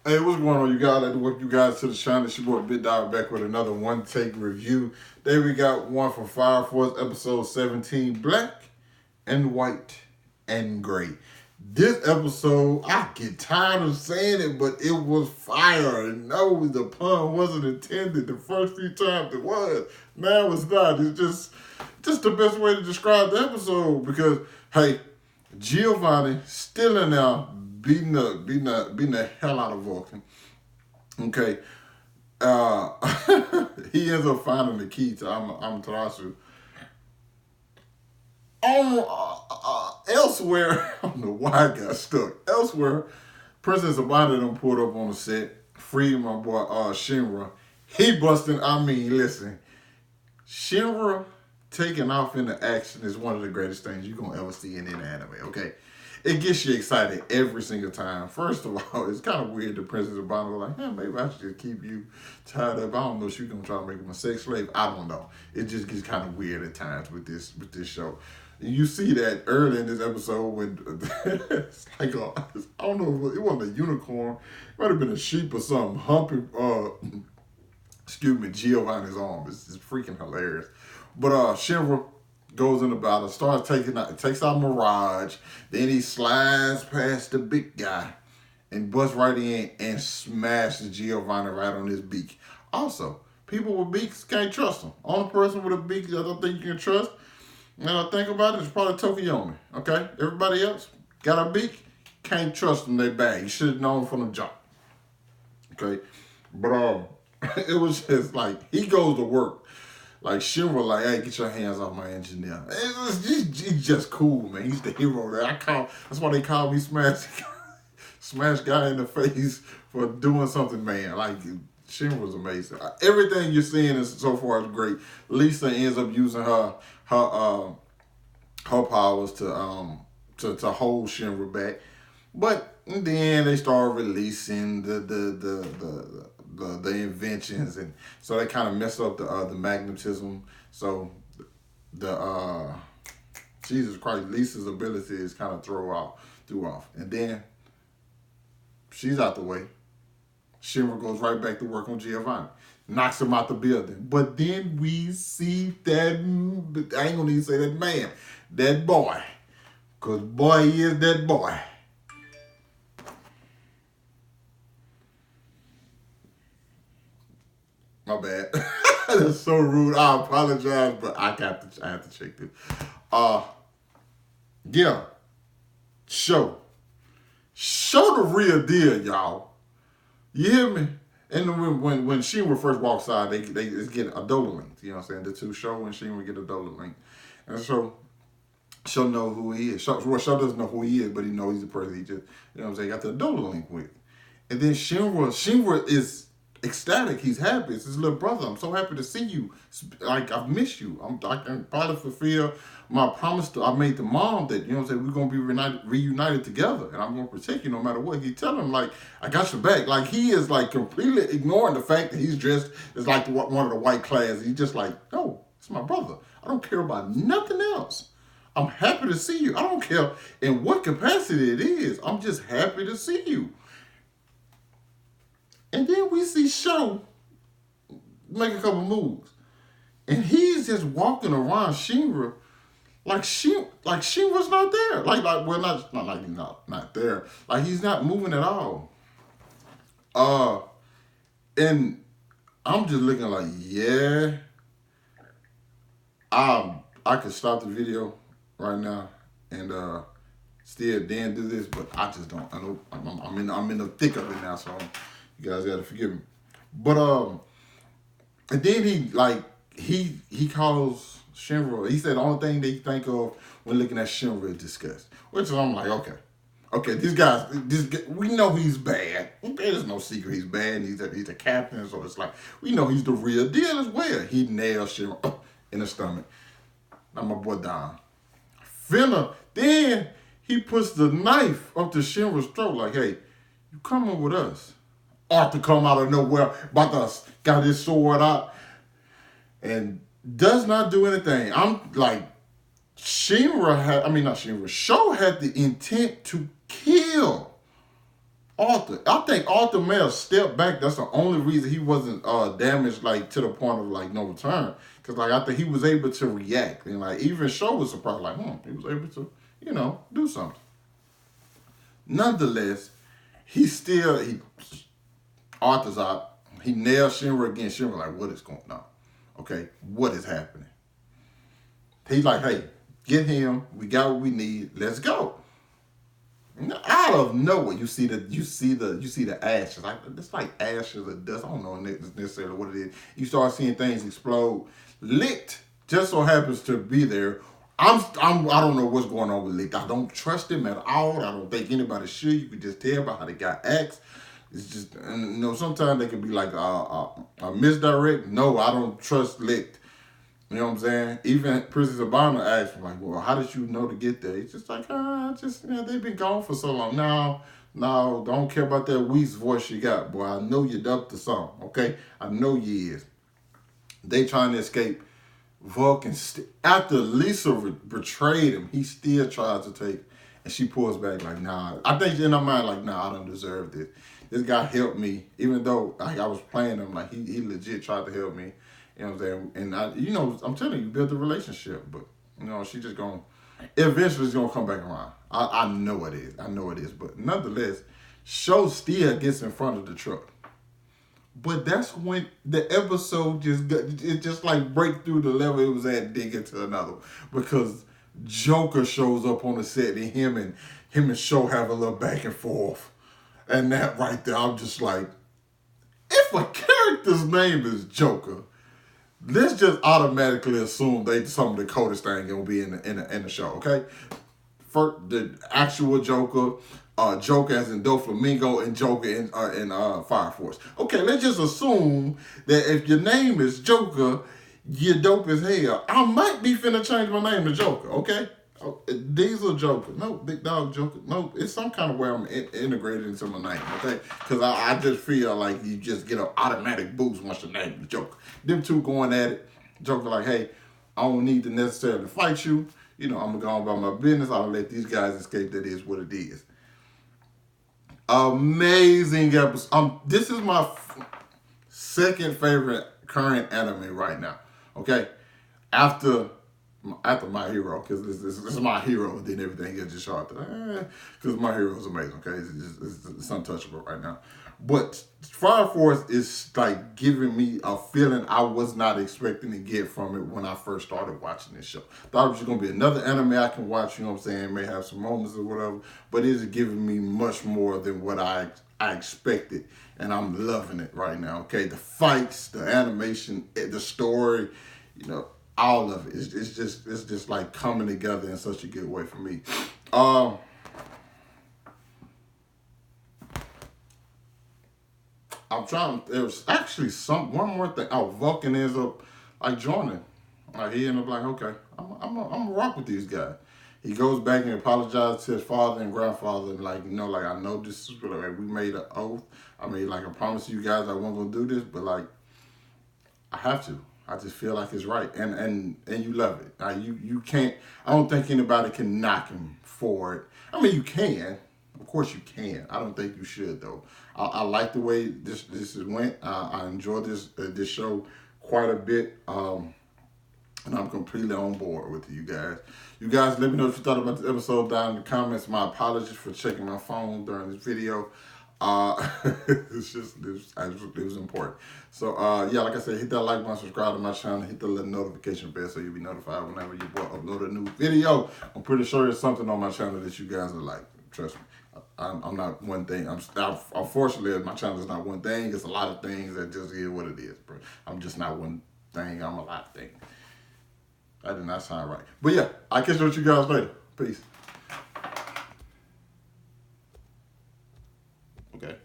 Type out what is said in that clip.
Hey, what's going on, you guys? I'd like to welcome you guys to the channel. It's your boy Big Dog back with another one take review. Today we got one from Fire Force episode 17, Black and White and Gray. This episode, I get tired of saying it, but it was fire. And no, the pun wasn't intended the first few times it was. Now it's not. It's just the best way to describe the episode because, hey, Giovanni still in there beating the hell out of Vulcan. Okay. He ends up finding the key to Amaterasu. Elsewhere, I don't know why I got stuck. Elsewhere, Princess Abada done pulled up on the set, freed my boy Shinra. He busting, listen, Shinra taking off into action is one of the greatest things you're going to ever see in any anime, okay? It gets you excited every single time. First of all, it's kind of weird that Princess Abana was like, maybe I should just keep you tied up. I don't know if she's going to try to make him a sex slave. I don't know. It just gets kind of weird at times with this show. You see that early in this episode when it's like I don't know, it wasn't a unicorn. It might have been a sheep or something humping Giovanni's arm. It's freaking hilarious. But Shinra goes in the battle, takes out Mirage, then he slides past the big guy and busts right in and smashes Giovanni right on his beak. Also, people with beaks can't trust them. Only person with a beak that I don't think you can trust, now I think about it, is probably Tokiyomi. Okay? Everybody else got a beak, can't trust them, they bad. You should have known from the jump. Okay? But it was just like, he goes to work. Like, Shinra, like, hey, get your hands off my engineer. He's just cool, man. He's the hero that that's why they call me Smash Guy in the face for doing something, man. Like, Shinra's amazing. Everything you're seeing so far is great. Lisa ends up using her powers to hold Shinra back. But in the end, they start releasing the inventions, and so they kind of mess up the magnetism. So the Jesus Christ, Lisa's ability is kind of threw off, and then she's out the way. Shinra goes right back to work on Giovanni, knocks him out the building. But then we see that, I ain't gonna even say that man, that boy, cause boy, he is that boy. My bad. That's so rude. I apologize, but I have to check this. Yeah. Show the real deal, y'all. You hear me? And when Shinra first walks out, they get a Dola link. You know what I'm saying? The two Show and Shinra get a Dola link. And so Show know who he is. Show doesn't know who he is, but he knows he's the person he just, you know what I'm saying, got the Dola link with. And then Shinra is ecstatic. He's happy. It's his little brother. I'm so happy to see you. Like, I've missed you. I can probably fulfill my promise I made to mom that, you know what I'm saying, we're going to be reunited together, and I'm going to protect you no matter what. He tell him, like, I got your back. Like, he is, like, completely ignoring the fact that he's dressed as, like, one of the white class. He's just like, no, it's my brother. I don't care about nothing else. I'm happy to see you. I don't care in what capacity it is. I'm just happy to see you. And then we see Show make a couple moves. And he's just walking around Shinra like Shinra's not there. Well, not like he's not there. Like, he's not moving at all. And I'm just looking like, yeah. I could stop the video right now and still Dan do this, but I just don't. I know I'm in the thick of it now, so you guys gotta forgive me. But and then he calls Shinra. He said the only thing they think of when looking at Shinra is disgust. Which I'm like, okay, this guy, we know he's bad. There's no secret he's bad. He's a captain, so it's like we know he's the real deal as well. He nails Shinra in the stomach. Now my boy down. Then he puts the knife up to Shinra's throat, like, hey, you coming with us? Arthur come out of nowhere, about to got his sword out, and does not do anything. I'm like, Show had the intent to kill Arthur. I think Arthur may have stepped back. That's the only reason he wasn't damaged like to the point of like no return. Cause like I think he was able to react and like even Show was surprised like he was able to do something. Nonetheless, he Arthur's out. He nails Shinra again. Shinra like what is going on? Okay, what is happening? He's like, hey, get him. We got what we need. Let's go. Out of nowhere, you see the ashes. Like it's like ashes or dust. I don't know necessarily what it is. You start seeing things explode. Licht just so happens to be there. I don't know what's going on with Licht. I don't trust him at all. I don't think anybody should. You could just tell by how the guy acts. It's just sometimes they can be like a misdirect. No, I don't trust Licht. You know what I'm saying? Even Princess Abana asked me, like, well, how did you know to get there? He's just like, they've been gone for so long. No, don't care about that Whis voice you got, boy. I know you're up to something, okay? I know you is. They trying to escape. Vulcan, after Lisa betrayed him, he still tries to take, and she pulls back like, nah. I think in her mind, like, nah, I don't deserve this. This guy helped me, even though like, I was playing him, like, he legit tried to help me. You know what I'm saying? And I'm telling you, build a relationship, but she just eventually it's gonna come back around. I know it is. I know it is. But nonetheless, Show still gets in front of the truck. But that's when the episode just like break through the level it was at, dig into another. Because Joker shows up on the set and him and Show have a little back and forth. And that right there, I'm just like, if a character's name is Joker, let's just automatically assume some of the coldest thing gonna be in the show, okay? First, the actual Joker, Joker as in Doflamingo, and Joker in Fire Force. Okay, let's just assume that if your name is Joker, you're dope as hell. I might be finna change my name to Joker, okay? Diesel Joker. No, Big Dog Joker. No, it's some kind of way I'm integrated into my name, okay? Because I just feel like you just get an automatic boost once your name is Joker. Them two going at it. Joker like, hey, I don't need to necessarily fight you. I'm going to go on about my business. I'll let these guys escape. That is what it is. Amazing episode. This is my second favorite current anime right now, okay? After My Hero, because this is My Hero, then everything gets just short. Because My Hero is amazing, okay? It's untouchable right now. But Fire Force is like giving me a feeling I was not expecting to get from it when I first started watching this show. Thought it was going to be another anime I can watch, you know what I'm saying? May have some moments or whatever, but it is giving me much more than what I expected. And I'm loving it right now, okay? The fights, the animation, the story, all of it. It's just like coming together in such a good way for me. I'm trying. There's actually one more thing. Oh, Vulcan ends up like joining. Like he ended up like, okay, I'm gonna rock with these guys. He goes back and apologizes to his father and grandfather, and like I know this is like we made an oath. I mean, like I promised you guys I wasn't gonna do this, but like I have to. I just feel like it's right, and you love it. Now you can't. I don't think anybody can knock him for it. I mean, you can. Of course you can. I don't think you should though. I like the way this went. I enjoyed this show quite a bit. And I'm completely on board with you guys. You guys, let me know what you thought about this episode down in the comments. My apologies for checking my phone during this video. It was important. So yeah, like I said, hit that like button, subscribe to my channel, hit the little notification bell so you'll be notified whenever your boy upload a new video. I'm pretty sure there's something on my channel that you guys will like. Trust me. I'm not one thing. Unfortunately, my channel is not one thing. It's a lot of things that just is what it is, bro. I'm just not one thing. I'm a lot of things. That did not sound right. But yeah, I'll catch you with you guys later. Peace. Okay.